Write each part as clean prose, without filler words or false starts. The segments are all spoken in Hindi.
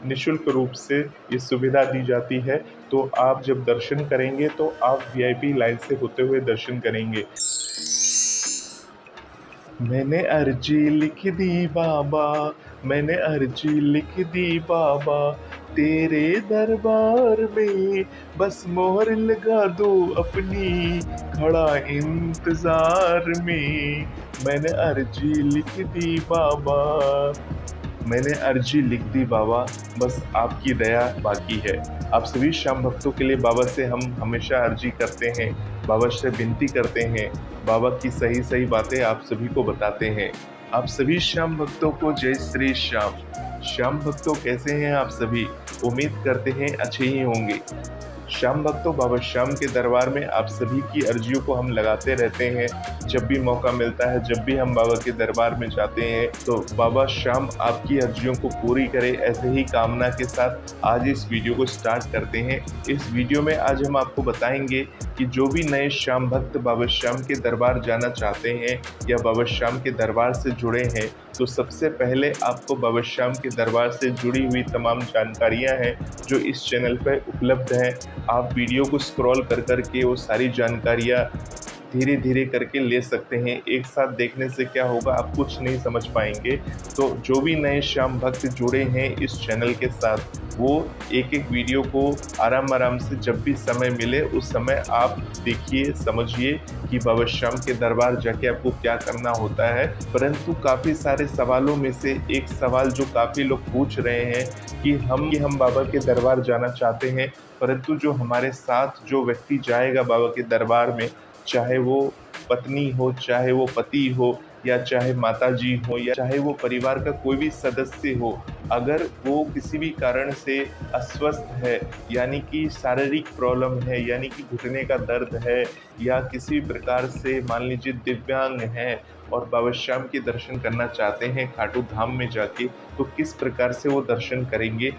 निःशुल्क रूप से ये सुविधा दी जाती है। तो आप जब दर्शन करेंगे तो आप वीआईपी लाइन से होते हुए दर्शन करेंगे। मैंने अर्जी लिख दी बाबा, मैंने अर्जी लिख दी बाबा, तेरे दरबार में बस मोहर लगा दो अपनी, खड़ा इंतजार में। मैंने अर्जी लिख दी बाबा, मैंने अर्जी लिख दी बाबा, बस आपकी दया बाकी है। आप सभी श्याम भक्तों के लिए बाबा से हम हमेशा अर्जी करते हैं, बाबा से विनती करते हैं, बाबा की सही सही बातें आप सभी को बताते हैं। आप सभी श्याम भक्तों को जय श्री श्याम। श्याम भक्तों कैसे हैं आप सभी? उम्मीद करते हैं अच्छे ही होंगे। श्याम भक्तों, बाबा श्याम के दरबार में आप सभी की अर्जियों को हम लगाते रहते हैं। जब भी मौका मिलता है, जब भी हम बाबा के दरबार में जाते हैं तो बाबा श्याम आपकी अर्जियों को पूरी करे, ऐसे ही कामना के साथ आज इस वीडियो को स्टार्ट करते हैं। इस वीडियो में आज हम आपको बताएंगे कि जो भी नए श्याम भक्त बाबा श्याम के दरबार जाना चाहते हैं या बाबा श्याम के दरबार से जुड़े हैं, तो सबसे पहले आपको बाबा श्याम के दरबार से जुड़ी हुई तमाम जानकारियां हैं जो इस चैनल पर उपलब्ध हैं। आप वीडियो को स्क्रॉल कर कर के वो सारी जानकारियां धीरे धीरे करके ले सकते हैं। एक साथ देखने से क्या होगा, आप कुछ नहीं समझ पाएंगे। तो जो भी नए श्याम भक्त जुड़े हैं इस चैनल के साथ, वो एक एक वीडियो को आराम से जब भी समय मिले उस समय आप देखिए, समझिए कि बाबा श्याम के दरबार जाके आपको क्या करना होता है। परंतु काफ़ी सारे सवालों में से एक सवाल जो काफ़ी लोग पूछ रहे हैं कि हम बाबा के दरबार जाना चाहते हैं, परंतु जो हमारे साथ जो व्यक्ति जाएगा बाबा के दरबार में, चाहे वो पत्नी हो, चाहे वो पति हो, या चाहे माताजी हो, या चाहे वो परिवार का कोई भी सदस्य हो, अगर वो किसी भी कारण से अस्वस्थ है, यानी कि शारीरिक प्रॉब्लम है, यानी कि घुटने का दर्द है, या किसी प्रकार से मान लीजिए दिव्यांग है और बाबा श्याम के दर्शन करना चाहते हैं खाटू धाम में जाके, तो किस प्रकार से वो दर्शन करेंगे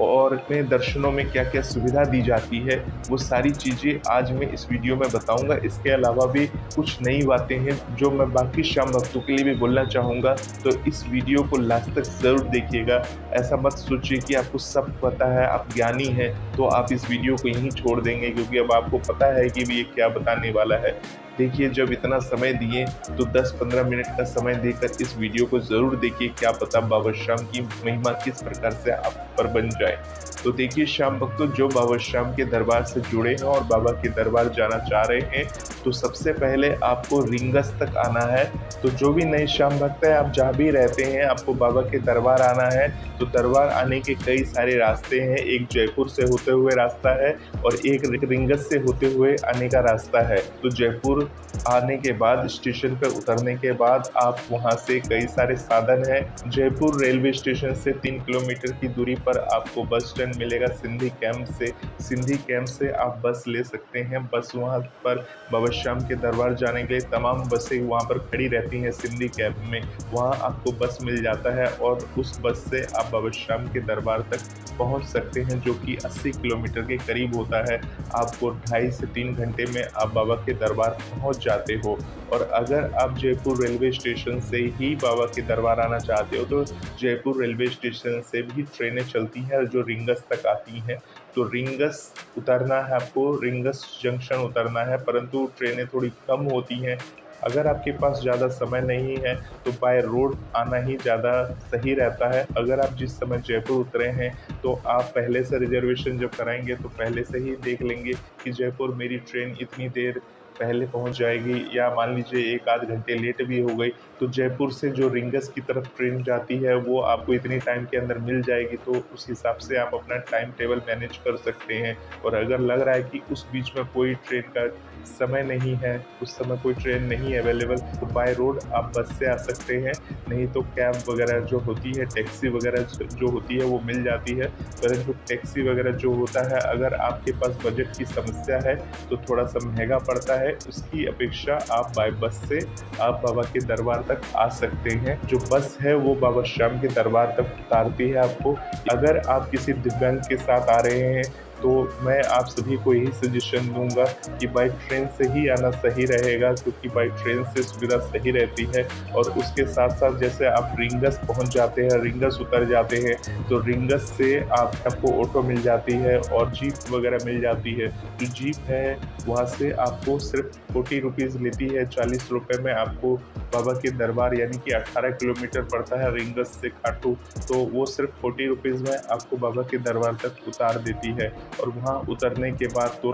और अपने दर्शनों में क्या क्या सुविधा दी जाती है, वो सारी चीज़ें आज मैं इस वीडियो में बताऊंगा। इसके अलावा भी कुछ नई बातें हैं जो मैं बाकी श्याम भक्तों के लिए भी बोलना चाहूँगा। तो इस वीडियो को लास्ट तक ज़रूर देखिएगा। ऐसा मत सोचिए कि आपको सब पता है, आप ज्ञानी हैं तो आप इस वीडियो को यहीं छोड़ देंगे, क्योंकि अब आपको पता है कि ये क्या बताने वाला है। देखिए, जब इतना समय दिए तो 10-15 मिनट का समय देकर इस वीडियो को ज़रूर देखिए, क्या पता बाबा श्याम की महिमा किस प्रकार से आप पर बन जाए। तो देखिए श्याम भक्तों, जो बाबा श्याम के दरबार से जुड़े हैं और बाबा के दरबार जाना चाह रहे हैं, तो सबसे पहले आपको रिंगस तक आना है। तो जो भी नए श्याम भक्त हैं, आप जहाँ भी रहते हैं, आपको बाबा के दरबार आना है। तो दरबार आने के कई सारे रास्ते हैं। एक जयपुर से होते हुए रास्ता है और एक रिंगस से होते हुए आने का रास्ता है। तो जयपुर आने के बाद, स्टेशन पर उतरने के बाद, आप वहां से कई सारे साधन हैं। जयपुर रेलवे स्टेशन से 3 किलोमीटर की दूरी पर आपको बस स्टैंड मिलेगा सिंधी कैंप से। सिंधी कैंप से आप बस ले सकते हैं। बस वहां पर बाबा श्याम के दरबार जाने के लिए तमाम बसें वहां पर खड़ी रहती हैं सिंधी कैंप में। वहां आपको बस मिल जाता है और उस बस से आप बाबा श्याम के दरबार तक पहुंच सकते हैं, जो कि 80 किलोमीटर के करीब होता है। आपको 2.5 से 3 घंटे में आप बाबा के दरबार पहुंच जाते हो। और अगर आप जयपुर रेलवे स्टेशन से ही बाबा के दरबार आना चाहते हो, तो जयपुर रेलवे स्टेशन से भी ट्रेनें चलती हैं जो रिंगस तक आती हैं। तो रिंगस उतरना है आपको, रिंगस जंक्शन उतरना है, परंतु ट्रेनें थोड़ी कम होती हैं। अगर आपके पास ज़्यादा समय नहीं है तो बाय रोड आना ही ज़्यादा सही रहता है। अगर आप जिस समय जयपुर उतरे हैं तो आप पहले से रिजर्वेशन जब कराएंगे तो पहले से ही देख लेंगे कि जयपुर मेरी ट्रेन इतनी देर पहले पहुंच जाएगी, या मान लीजिए 1-8 घंटे लेट भी हो गई, तो जयपुर से जो रिंगस की तरफ ट्रेन जाती है वो आपको इतनी टाइम के अंदर मिल जाएगी। तो उस हिसाब से आप अपना टाइम टेबल मैनेज कर सकते हैं। और अगर लग रहा है कि उस बीच में कोई ट्रेन का समय नहीं है, उस समय कोई ट्रेन नहीं अवेलेबल, तो बाय रोड आप बस से आ सकते हैं। नहीं तो कैब वगैरह जो होती है, टैक्सी वगैरह जो होती है वो मिल जाती है। परंतु टैक्सी वगैरह जो होता है, अगर आपके पास बजट की समस्या है तो थोड़ा सा महंगा पड़ता है। उसकी अपेक्षा आप बाय बस से आप बाबा के दरबार तक आ सकते हैं। जो बस है वो बाबा श्याम के दरबार तक उतारती है आपको। अगर आप किसी दिव्यांग के साथ आ रहे हैं तो मैं आप सभी को यही सजेशन दूँगा कि बाय ट्रेन से ही आना सही रहेगा, क्योंकि बाय ट्रेन से सुविधा सही रहती है। और उसके साथ-साथ जैसे आप रींगस पहुँच जाते हैं, रींगस उतर जाते हैं, तो रींगस से आपको ऑटो मिल जाती है और जीप वगैरह मिल जाती है। जो जीप है वहाँ से आपको सिर्फ 40 रुपीज़ लेती है, 40 रुपए में आपको बाबा के दरबार, यानी कि 18 किलोमीटर पड़ता है रींगस से खाटू, तो वो सिर्फ 40 रुपीज़ में आपको बाबा के दरबार तक उतार देती है। और वहाँ उतरने के बाद तो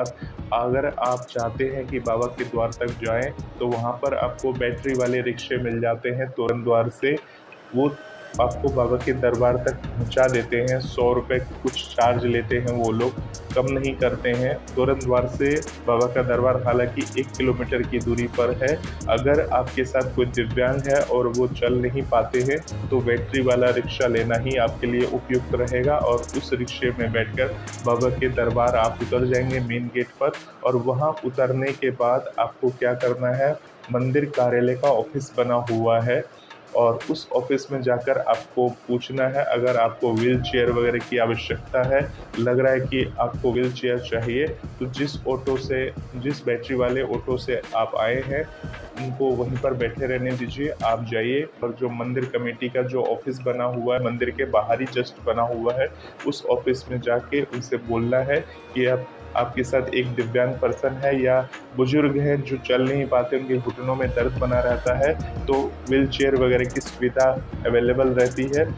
अगर आप चाहते हैं कि बाबा के द्वार तक जाएँ, तो वहाँ पर आपको बैटरी वाले रिक्शे मिल जाते हैं तोरण द्वार से। वो आपको बाबा के दरबार तक पहुँचा देते हैं। 100 रुपए कुछ चार्ज लेते हैं वो लोग, कम नहीं करते हैं। तोरण द्वार से बाबा का दरबार हालाँकि 1 किलोमीटर की दूरी पर है। अगर आपके साथ कोई दिव्यांग है और वो चल नहीं पाते हैं, तो बैटरी वाला रिक्शा लेना ही आपके लिए उपयुक्त रहेगा और उस रिक्शे में बैठकर बाबा के दरबार आप उतर जाएँगे मेन गेट पर। और वहाँ उतरने के बाद आपको क्या करना है, मंदिर कार्यालय का ऑफ़िस बना हुआ है और उस ऑफ़िस में जाकर आपको पूछना है, अगर आपको व्हीलचेयर वगैरह की आवश्यकता है, लग रहा है कि आपको व्हीलचेयर चाहिए, तो जिस बैटरी वाले ऑटो से आप आए हैं, उनको वहीं पर बैठे रहने दीजिए। आप जाइए और जो मंदिर कमेटी का जो ऑफ़िस बना हुआ है, मंदिर के बाहर ही जस्ट बना हुआ है, उस ऑफ़िस में जाके उनसे बोलना है कि आपके साथ एक दिव्यांग पर्सन है या बुजुर्ग हैं जो चल नहीं पाते, उनके घुटनों में दर्द बना रहता है, तो व्हीलचेयर वगैरह की सुविधा अवेलेबल रहती है।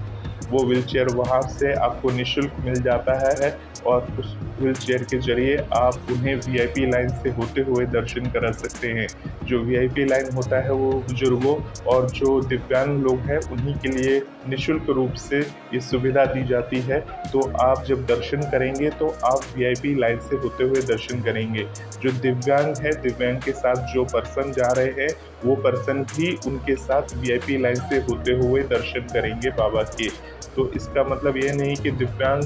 वो व्हीलचेयर वहाँ से आपको निःशुल्क मिल जाता है और उस व्हीलचेयर के ज़रिए आप उन्हें वीआईपी लाइन से होते हुए दर्शन करा सकते हैं। जो वीआईपी लाइन होता है वो बुजुर्गों और जो दिव्यांग लोग हैं उन्हीं के लिए निःशुल्क रूप से ये सुविधा दी जाती है। तो आप जब दर्शन करेंगे तो आप वीआईपी लाइन से होते हुए दर्शन करेंगे। जो दिव्यांग है, दिव्यांग के साथ जो पर्सन जा रहे हैं, वो पर्सन भी उनके साथ वीआईपी लाइन से होते हुए दर्शन करेंगे बाबा के। तो इसका मतलब ये नहीं कि दिव्यांग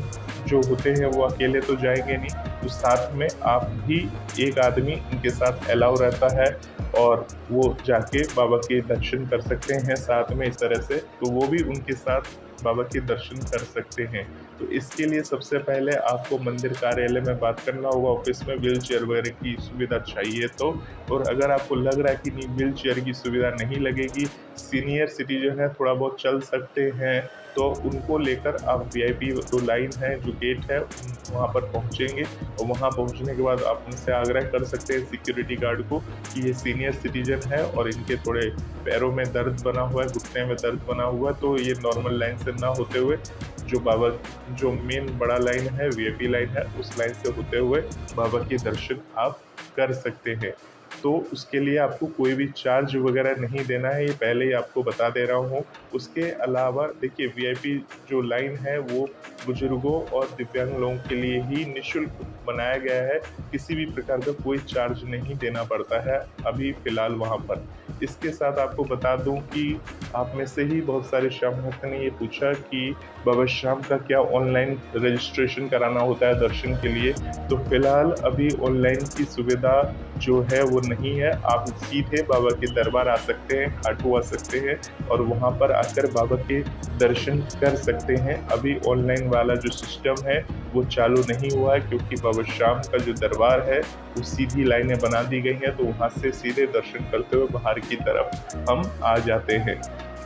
जो होते हैं वो अकेले तो जाएँगे नहीं, तो साथ में आप भी एक आदमी उनके साथ अलाउ रहता है और वो जाके बाबा के दर्शन कर सकते हैं साथ में इस तरह से, तो वो भी उनके साथ बाबा के दर्शन कर सकते हैं। तो इसके लिए सबसे पहले आपको मंदिर कार्यालय में बात करना होगा, ऑफ़िस में व्हीलचेयर वगैरह की सुविधा चाहिए तो। और अगर आपको लग रहा है कि नहीं व्हीलचेयर की सुविधा नहीं लगेगी, सीनियर सिटीज़न है, थोड़ा बहुत चल सकते हैं, तो उनको लेकर आप वीआईपी जो लाइन है, जो गेट है, वहाँ पर पहुँचेंगे और वहाँ पहुँचने के बाद आप उनसे आग्रह कर सकते हैं सिक्योरिटी गार्ड को कि ये सीनियर सिटीज़न है और इनके थोड़े पैरों में दर्द बना हुआ है, घुटने में दर्द बना हुआ है, तो ये नॉर्मल लाइन से ना होते हुए जो मेन बड़ा लाइन है, वीआईपी लाइन है, उस लाइन से होते हुए बाबा के दर्शन आप कर सकते हैं। तो उसके लिए आपको कोई भी चार्ज वगैरह नहीं देना है, ये पहले ही आपको बता दे रहा हूँ। उसके अलावा देखिए वीआईपी जो लाइन है वो बुजुर्गों और दिव्यांग लोगों के लिए ही निःशुल्क बनाया गया है, किसी भी प्रकार का कोई चार्ज नहीं देना पड़ता है अभी फ़िलहाल वहाँ पर। इसके साथ आपको बता दूँ कि आप में से ही बहुत सारे श्याम भक्त ने ये पूछा कि बाबा श्याम का क्या ऑनलाइन रजिस्ट्रेशन कराना होता है दर्शन के लिए? तो फ़िलहाल अभी ऑनलाइन की सुविधा जो है वो नहीं है। आप सीधे बाबा के दरबार आ सकते हैं, खाटू आ सकते हैं और वहाँ पर आकर बाबा के दर्शन कर सकते हैं। अभी ऑनलाइन वाला जो सिस्टम है वो चालू नहीं हुआ है, क्योंकि बाबा श्याम का जो दरबार है वो सीधी लाइनें बना दी गई हैं, तो वहाँ से सीधे दर्शन करते हुए बाहर की तरफ हम आ जाते हैं।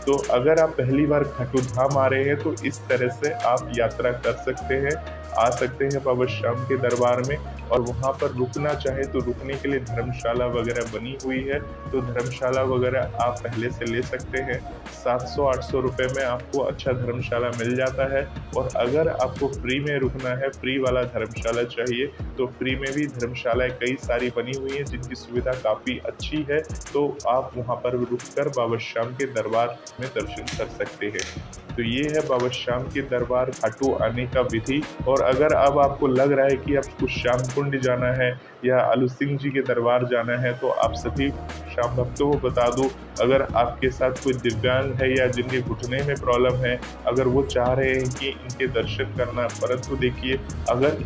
तो अगर आप पहली बार खाटू धाम आ रहे हैं तो इस तरह से आप यात्रा कर सकते हैं, आ सकते हैं बाबा श्याम के दरबार में। और वहाँ पर रुकना चाहे तो रुकने के लिए धर्मशाला वगैरह बनी हुई है, तो धर्मशाला वगैरह आप पहले से ले सकते हैं। 700-800 रुपये में आपको अच्छा धर्मशाला मिल जाता है। और अगर आपको फ्री में रुकना है, फ्री वाला धर्मशाला चाहिए, तो फ्री में भी धर्मशालाएँ कई सारी बनी हुई हैं जिनकी सुविधा काफ़ी अच्छी है, तो आप वहाँ पर रुककर बाबा श्याम के दरबार में दर्शन कर सकते हैं। तो ये है बाबा श्याम के दरबार खाटू आने का विधि। और अगर अब आपको लग रहा है कि आपको श्याम कुंड जाना है या आलू सिंह जी के दरबार जाना है, तो आप सभी श्याम भक्तों को बता दूं, अगर आपके साथ कोई दिव्यांग है या जिनके घुटने में प्रॉब्लम है, अगर वो चाह रहे हैं कि इनके दर्शन करना, परंतु देखिए अगर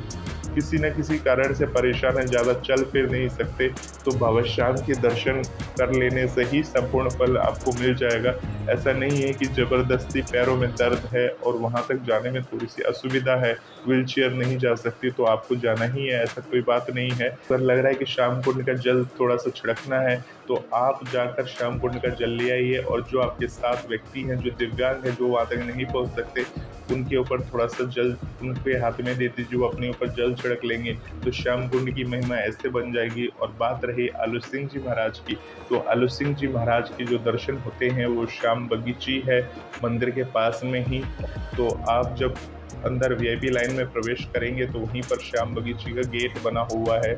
किसी न किसी कारण से परेशान हैं, ज़्यादा चल फिर नहीं सकते, तो बाबा श्याम के दर्शन कर लेने से ही संपूर्ण फल आपको मिल जाएगा। ऐसा नहीं है कि ज़बरदस्ती पैरों में दर्द है और वहाँ तक जाने में थोड़ी-सी असुविधा है, व्हीलचेयर नहीं जा सकती तो आपको जाना ही है, ऐसा कोई बात नहीं है। अगर लग रहा है कि श्याम कुंड का जल थोड़ा-सा छिड़कना है, तो आप जाकर श्याम कुंड का जल ले आइए और जो आपके साथ व्यक्ति हैं, जो दिव्यांग हैं, जो वहाँ तक नहीं पहुँच सकते, उनके ऊपर थोड़ा-सा जल उनके हाथ में दे दीजिए, वो अपने ऊपर जल छिड़क लेंगे, तो श्याम कुंड की महिमा ऐसे बन जाएगी। और बात रही आलू सिंह जी महाराज की, तो आलू सिंह जी महाराज के जो दर्शन होते हैं वो श्याम बगीची है मंदिर के पास में ही। तो आप जब अंदर वीआईपी लाइन में प्रवेश करेंगे तो वहीं पर श्याम बगीची का गेट बना हुआ है,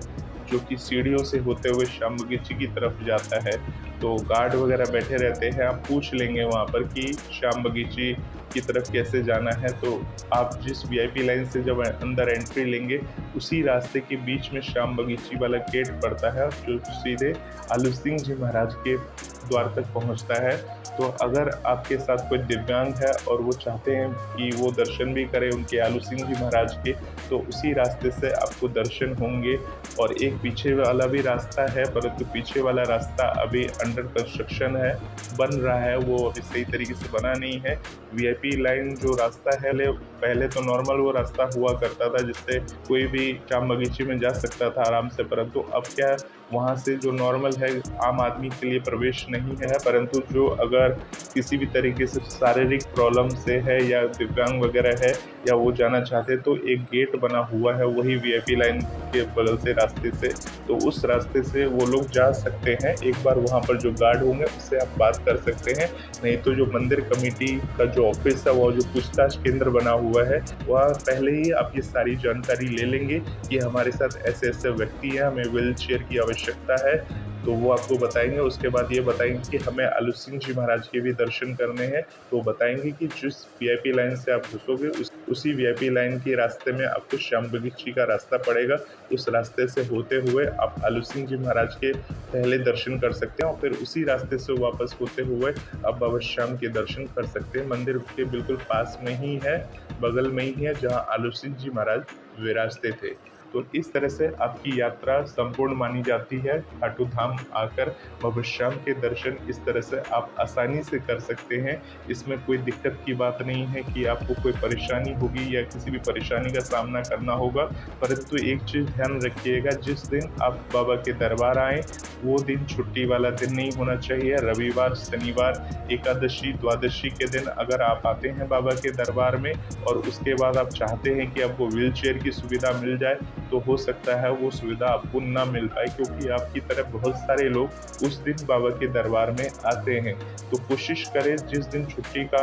जो कि सीढ़ियों से होते हुए श्याम बगीची की तरफ जाता है। तो गार्ड वगैरह बैठे रहते हैं, आप पूछ लेंगे वहाँ पर कि श्याम बगीची की तरफ कैसे जाना है, तो आप जिस वीआईपी लाइन से जब अंदर एंट्री लेंगे, उसी रास्ते के बीच में श्याम बगीची वाला गेट पड़ता है, जो सीधे आलू सिंह जी महाराज के द्वार तक पहुँचता है। तो अगर आपके साथ कोई दिव्यांग है और वो चाहते हैं कि वो दर्शन भी करें उनके आलू सिंह जी महाराज के, तो उसी रास्ते से आपको दर्शन होंगे। और एक पीछे वाला भी रास्ता है, परंतु पीछे वाला रास्ता अभी अंडर कंस्ट्रक्शन है, बन रहा है, वो अभी सही तरीके से बना नहीं है। वीआईपी लाइन जो रास्ता है, पहले तो नॉर्मल वो रास्ता हुआ करता था जिससे कोई भी श्याम बगीचे में जा सकता था आराम से, परंतु अब क्या वहाँ से जो नॉर्मल है आम आदमी के लिए प्रवेश नहीं है, परंतु जो अगर किसी भी तरीके से शारीरिक प्रॉब्लम से है या दिव्यांग वगैरह है या वो जाना चाहते हैं, तो एक गेट बना हुआ है वही वीआईपी लाइन के बगल से रास्ते से, तो उस रास्ते से वो लोग जा सकते हैं। एक बार वहाँ पर जो गार्ड होंगे उससे आप बात कर सकते हैं, नहीं तो जो मंदिर कमेटी का जो ऑफिस है, वो जो पूछताछ केंद्र बना हुआ है, वह पहले ही आपकी सारी जानकारी ले लेंगे कि हमारे साथ ऐसे ऐसे व्यक्ति हैं, हमें व्हील चेयर की आवश्यकता है, तो वो आपको बताएंगे। उसके बाद ये बताएंगे कि हमें आलू सिंह जी महाराज के भी दर्शन करने हैं, तो बताएंगे कि जिस वीआईपी लाइन से आप घुसोगे उसी वीआईपी लाइन के रास्ते में आपको श्याम बगीची का रास्ता पड़ेगा। उस रास्ते से होते हुए आप आलू सिंह जी महाराज के पहले दर्शन कर सकते हैं और फिर उसी रास्ते से वापस होते हुए आप बाबा श्याम के दर्शन कर सकते हैं। मंदिर के बिल्कुल पास में ही है, बगल में ही है, जहाँ आलू सिंह जी महाराज विराजते थे। तो इस तरह से आपकी यात्रा संपूर्ण मानी जाती है। खाटू धाम आकर बाबा श्याम के दर्शन इस तरह से आप आसानी से कर सकते हैं। इसमें कोई दिक्कत की बात नहीं है कि आपको कोई परेशानी होगी या किसी भी परेशानी का सामना करना होगा, परंतु एक चीज़ ध्यान रखिएगा, जिस दिन आप बाबा के दरबार आएँ वो दिन छुट्टी वाला दिन नहीं होना चाहिए। रविवार, शनिवार, एकादशी, द्वादशी के दिन अगर आप आते हैं बाबा के दरबार में और उसके बाद आप चाहते हैं कि आपको व्हील चेयर की सुविधा मिल जाए, तो हो सकता है वो सुविधा आपको ना मिल पाए, क्योंकि आपकी तरफ बहुत सारे लोग उस दिन बाबा के दरबार में आते हैं। तो कोशिश करें जिस दिन छुट्टी का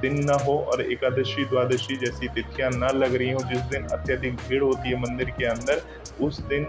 दिन ना हो और एकादशी, द्वादशी जैसी तिथियां ना लग रही हो, जिस दिन अत्यधिक भीड़ होती है मंदिर के अंदर, उस दिन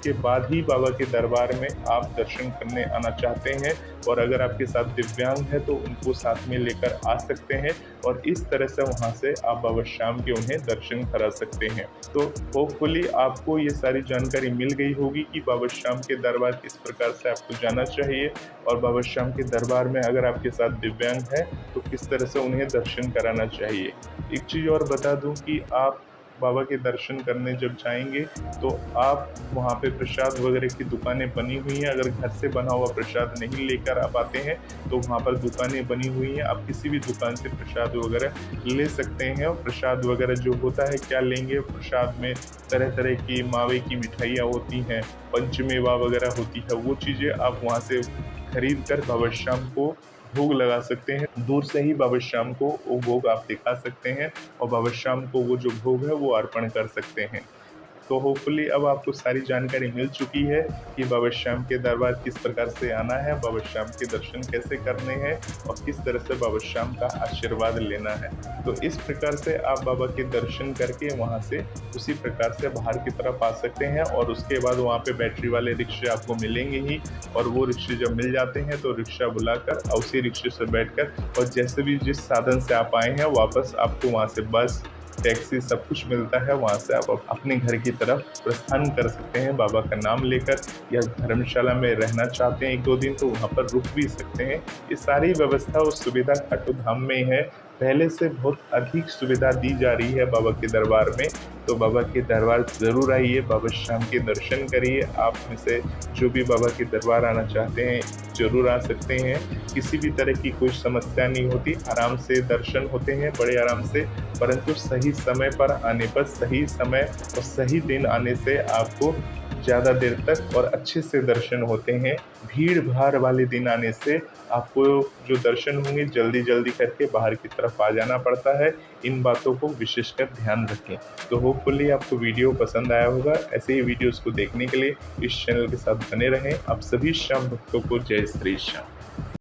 के बाद ही बाबा के दरबार में आप दर्शन करने आना चाहते हैं। और अगर आपके साथ दिव्यांग है तो उनको साथ में लेकर आ सकते हैं और इस तरह से वहां से आप बाबा श्याम के उन्हें दर्शन करा सकते हैं। तो होपफुली आपको ये सारी जानकारी मिल गई होगी कि बाबा श्याम के दरबार किस प्रकार से आपको जाना चाहिए और बाबा श्याम के दरबार में अगर आपके साथ दिव्यांग है तो किस तरह से उन्हें दर्शन कराना चाहिए। एक चीज़ और बता दूं कि आप बाबा के दर्शन करने जब जाएंगे तो आप वहाँ पे प्रसाद वगैरह की दुकानें बनी हुई हैं। अगर घर से बना हुआ प्रसाद नहीं लेकर आप आते हैं तो वहाँ पर दुकानें बनी हुई हैं, आप किसी भी दुकान से प्रसाद वगैरह ले सकते हैं। और प्रसाद वगैरह जो होता है, क्या लेंगे, प्रसाद में तरह तरह की मावे की मिठाइयाँ होती हैं, पंचमेवा वगैरह होती है, वो चीज़ें आप वहाँ से खरीद कर बाबा श्याम को भोग लगा सकते हैं। दूर से ही बाबा श्याम को वो भोग आप दिखा सकते हैं और बाबा श्याम को वो जो भोग है वो अर्पण कर सकते हैं। तो होपफुली अब आपको सारी जानकारी मिल चुकी है कि बाबा श्याम के दरबार किस प्रकार से आना है, बाबा श्याम के दर्शन कैसे करने हैं और किस तरह से बाबा श्याम का आशीर्वाद लेना है। तो इस प्रकार से आप बाबा के दर्शन करके वहां से उसी प्रकार से बाहर की तरफ आ सकते हैं। और उसके बाद वहां पे बैटरी वाले रिक्शे आपको मिलेंगे ही, और वो रिक्शे जब मिल जाते हैं तो रिक्शा बुलाकर उसी रिक्शे से बैठकर और जैसे भी जिस साधन से आप आए हैं वापस आपको वहाँ से बस, टैक्सी सब कुछ मिलता है। वहाँ से आप अपने घर की तरफ प्रस्थान कर सकते हैं बाबा का नाम लेकर, या धर्मशाला में रहना चाहते हैं 1-2 दिन तो वहाँ पर रुक भी सकते हैं। ये सारी व्यवस्था और सुविधा खाटू धाम में है। पहले से बहुत अधिक सुविधा दी जा रही है बाबा के दरबार में। तो बाबा के दरबार ज़रूर आइए, बाबा श्याम के दर्शन करिए। आप में से जो भी बाबा के दरबार आना चाहते हैं ज़रूर आ सकते हैं। किसी भी तरह की कोई समस्या नहीं होती, आराम से दर्शन होते हैं, बड़े आराम से। परंतु सही समय पर आने पर, सही समय और सही दिन आने से आपको ज़्यादा देर तक और अच्छे से दर्शन होते हैं। भीड़-भाड़ वाले दिन आने से आपको जो दर्शन होंगे जल्दी-जल्दी करके बाहर की तरफ आ जाना पड़ता है। इन बातों को विशेषकर ध्यान रखें। तो होपफुली आपको वीडियो पसंद आया होगा। ऐसे ही वीडियोज़ को देखने के लिए इस चैनल के साथ बने रहें। आप सभी श्याम भक्तों को जय श्री श्याम।